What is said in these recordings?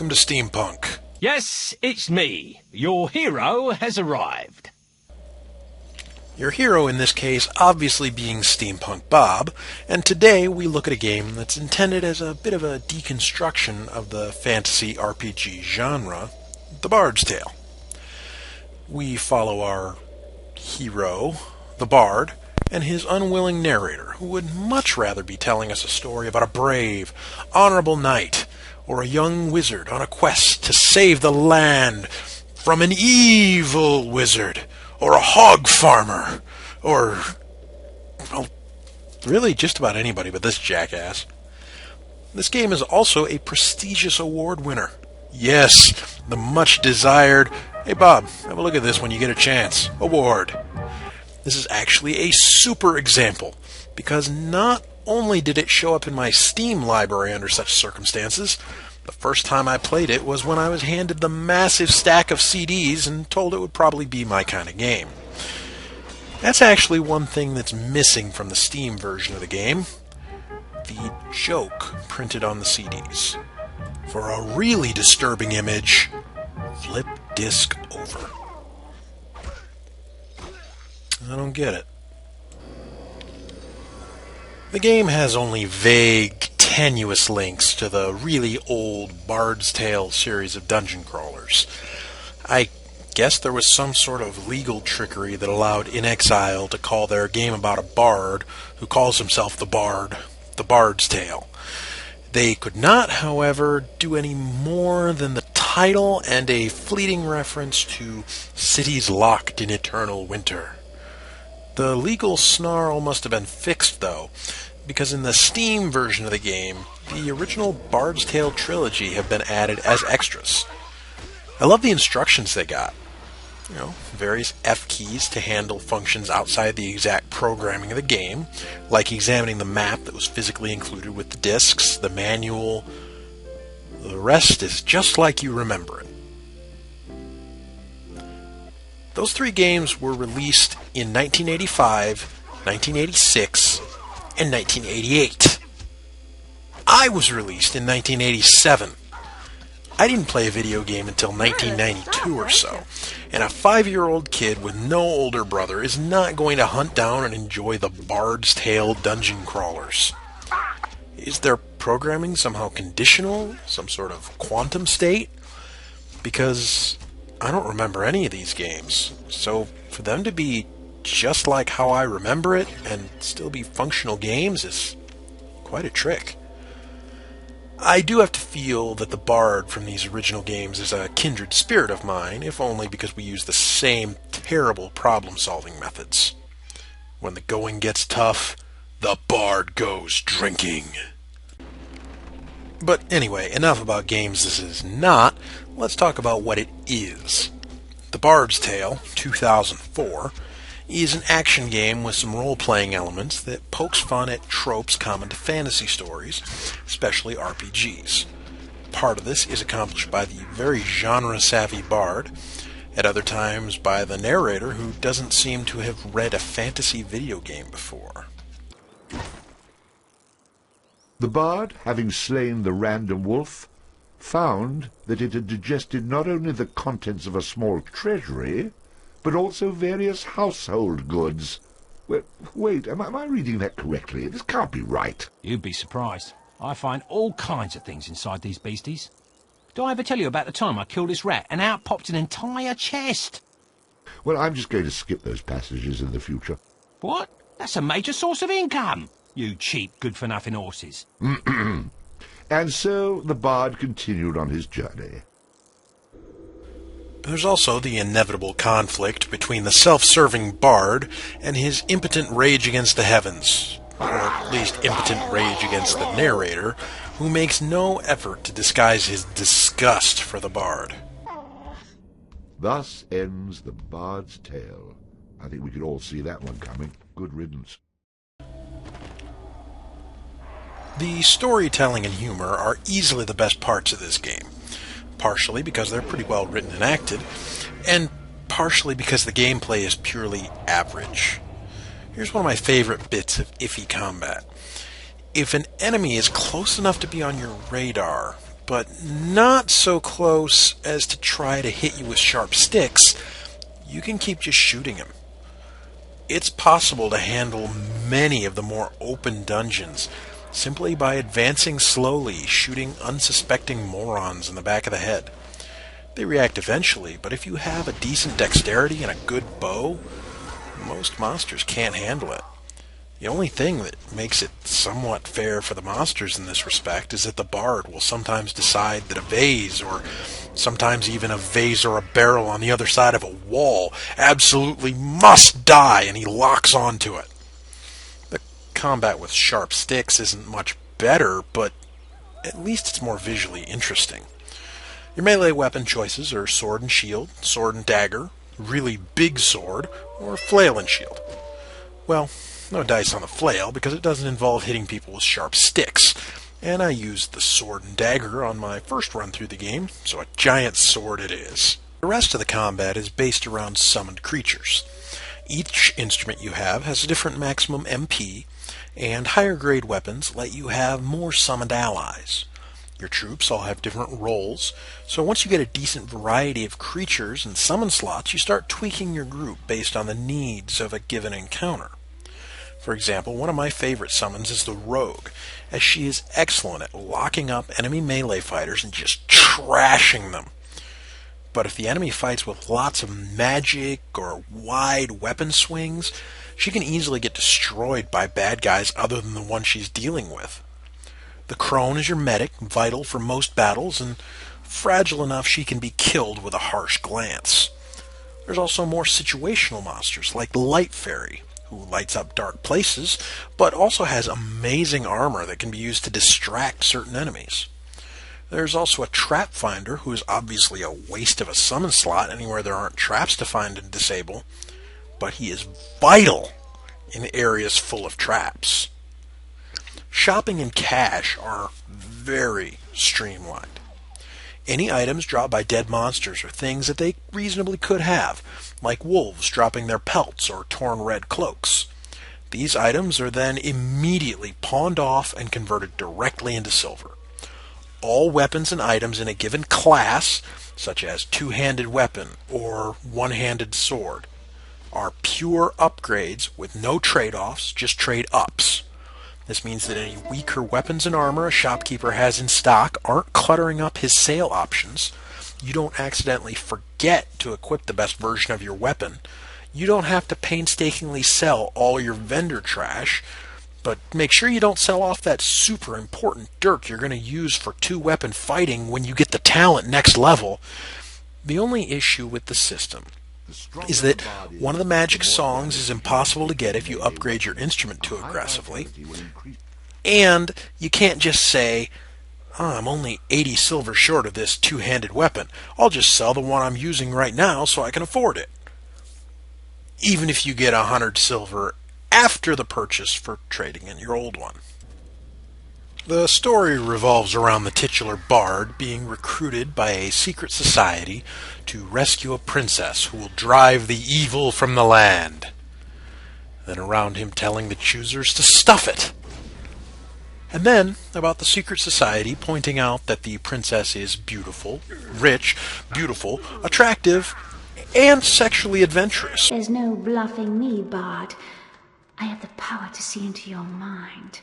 welcome to SteamPunk. Yes, it's me. Your hero has arrived. Your hero in this case obviously being SteamPunk Bob, and today we look at a game that's intended as a bit of a deconstruction of the fantasy RPG genre, The Bard's Tale. We follow our hero, the Bard, and his unwilling narrator, who would much rather be telling us a story about a brave, honorable knight, or a young wizard on a quest to save the land from an evil wizard, or a hog farmer, or, well, really just about anybody but this jackass. This game is also a prestigious award winner. Yes, the much-desired, "Hey Bob, have a look at this when you get a chance" award. This is actually a super example, because not only did it show up in my Steam library under such circumstances, the first time I played it was when I was handed the massive stack of CDs and told it would probably be my kind of game. That's actually one thing that's missing from the Steam version of the game: the joke printed on the CDs. For a really disturbing image, flip disc over. I don't get it. The game has only vague, tenuous links to the really old Bard's Tale series of dungeon crawlers. I guess there was some sort of legal trickery that allowed inXile to call their game about a bard who calls himself the Bard, The Bard's Tale. They could not, however, do any more than the title and a fleeting reference to cities locked in eternal winter. The legal snarl must have been fixed, though, because in the Steam version of the game, the original Bard's Tale trilogy have been added as extras. I love the instructions they got. Various F keys to handle functions outside the exact programming of the game, like examining the map that was physically included with the discs, the manual. The rest is just like you remember it. Those three games were released in 1985, 1986, and 1988. I was released in 1987. I didn't play a video game until 1992 or so, and a 5-year-old kid with no older brother is not going to hunt down and enjoy the Bard's Tale dungeon crawlers. Is their programming somehow conditional? Some sort of quantum state? Because I don't remember any of these games, so for them to be just like how I remember it and still be functional games is quite a trick. I do have to feel that the Bard from these original games is a kindred spirit of mine, if only because we use the same terrible problem-solving methods. When the going gets tough, the Bard goes drinking. But anyway, enough about games this is not. Let's talk about what it is. The Bard's Tale, 2004, is an action game with some role-playing elements that pokes fun at tropes common to fantasy stories, especially RPGs. Part of this is accomplished by the very genre-savvy Bard, at other times by the narrator who doesn't seem to have read a fantasy video game before. The Bard, having slain the random wolf, found that it had digested not only the contents of a small treasury, but also various household goods. Well, wait, am I reading that correctly? This can't be right. You'd be surprised. I find all kinds of things inside these beasties. Did I ever tell you about the time I killed this rat and out popped an entire chest? Well, I'm just going to skip those passages in the future. What? That's a major source of income, you cheap, good-for-nothing horses. And so the Bard continued on his journey. There's also the inevitable conflict between the self-serving Bard and his impotent rage against the heavens, or at least impotent rage against the narrator, who makes no effort to disguise his disgust for the Bard. Thus ends the Bard's Tale. I think we could all see that one coming. Good riddance. The storytelling and humor are easily the best parts of this game, partially because they're pretty well written and acted, and partially because the gameplay is purely average. Here's one of my favorite bits of iffy combat. If an enemy is close enough to be on your radar, but not so close as to try to hit you with sharp sticks, you can keep just shooting him. It's possible to handle many of the more open dungeons simply by advancing slowly, shooting unsuspecting morons in the back of the head. They react eventually, but if you have a decent dexterity and a good bow, most monsters can't handle it. The only thing that makes it somewhat fair for the monsters in this respect is that the bard will sometimes decide that a vase, or sometimes even a vase or a barrel on the other side of a wall, absolutely must die, and he locks onto it. The combat with sharp sticks isn't much better, but at least it's more visually interesting. Your melee weapon choices are sword and shield, sword and dagger, really big sword, or flail and shield. Well, no dice on the flail because it doesn't involve hitting people with sharp sticks, and I used the sword and dagger on my first run through the game, so a giant sword it is. The rest of the combat is based around summoned creatures. Each instrument you have has a different maximum MP, and higher grade weapons let you have more summoned allies. Your troops all have different roles, so once you get a decent variety of creatures and summon slots, you start tweaking your group based on the needs of a given encounter. For example, one of my favorite summons is the Rogue, as she is excellent at locking up enemy melee fighters and just trashing them. But if the enemy fights with lots of magic or wide weapon swings, she can easily get destroyed by bad guys other than the one she's dealing with. The Crone is your medic, vital for most battles, and fragile enough she can be killed with a harsh glance. There's also more situational monsters like the Light Fairy, who lights up dark places, but also has amazing armor that can be used to distract certain enemies. There's also a Trap Finder, who is obviously a waste of a summon slot anywhere there aren't traps to find and disable, but he is vital in areas full of traps. Shopping and cash are very streamlined. Any items dropped by dead monsters are things that they reasonably could have, like wolves dropping their pelts or torn red cloaks. These items are then immediately pawned off and converted directly into silver. All weapons and items in a given class, such as two-handed weapon or one-handed sword, are pure upgrades with no trade-offs, just trade-ups. This means that any weaker weapons and armor a shopkeeper has in stock aren't cluttering up his sale options. You don't accidentally forget to equip the best version of your weapon. You don't have to painstakingly sell all your vendor trash, but make sure you don't sell off that super important dirk you're going to use for two-weapon fighting when you get the talent next level. The only issue with the system is that one of the magic songs is impossible to get if you upgrade your instrument too aggressively, and you can't just say, I'm only 80 silver short of this two-handed weapon. I'll just sell the one I'm using right now so I can afford it. Even if you get 100 silver after the purchase for trading in your old one. The story revolves around the titular bard being recruited by a secret society to rescue a princess who will drive the evil from the land. Then around him telling the choosers to stuff it. And then about the secret society pointing out that the princess is beautiful, rich, beautiful, attractive, and sexually adventurous. There's no bluffing me, Bard. I have the power to see into your mind.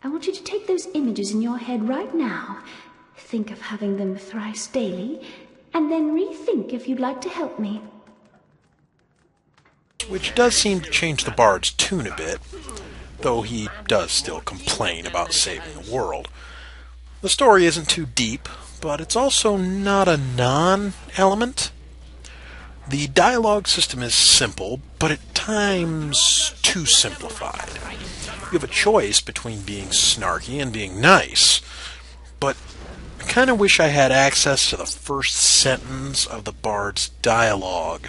I want you to take those images in your head right now, think of having them thrice daily, and then rethink if you'd like to help me. Which does seem to change the bard's tune a bit, though he does still complain about saving the world. The story isn't too deep, but it's also not a non-element. The dialogue system is simple, but at times too simplified. You have a choice between being snarky and being nice, but I kind of wish I had access to the first sentence of the bard's dialogue.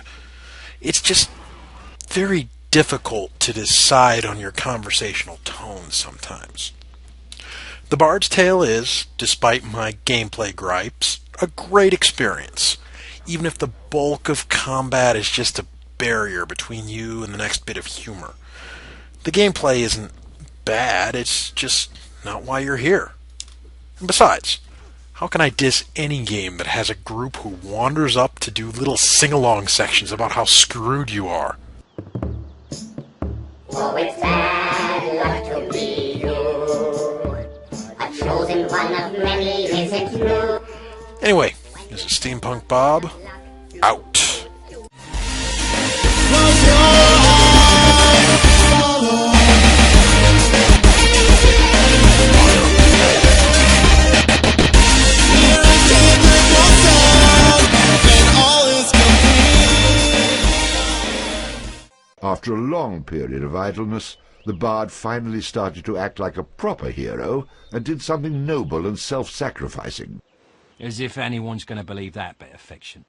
It's just very difficult to decide on your conversational tone sometimes. The Bard's Tale is, despite my gameplay gripes, a great experience, even if the bulk of combat is just a barrier between you and the next bit of humor. The gameplay isn't bad, it's just not why you're here. And besides, How can I diss any game that has a group who wanders up to do little sing-along sections about how screwed you are? Oh, it's bad luck to be you. A chosen one of many isn't true. Anyway, this is SteamPunk Bob, out. After a long period of idleness, the bard finally started to act like a proper hero and did something noble and self-sacrificing. As if anyone's going to believe that bit of fiction.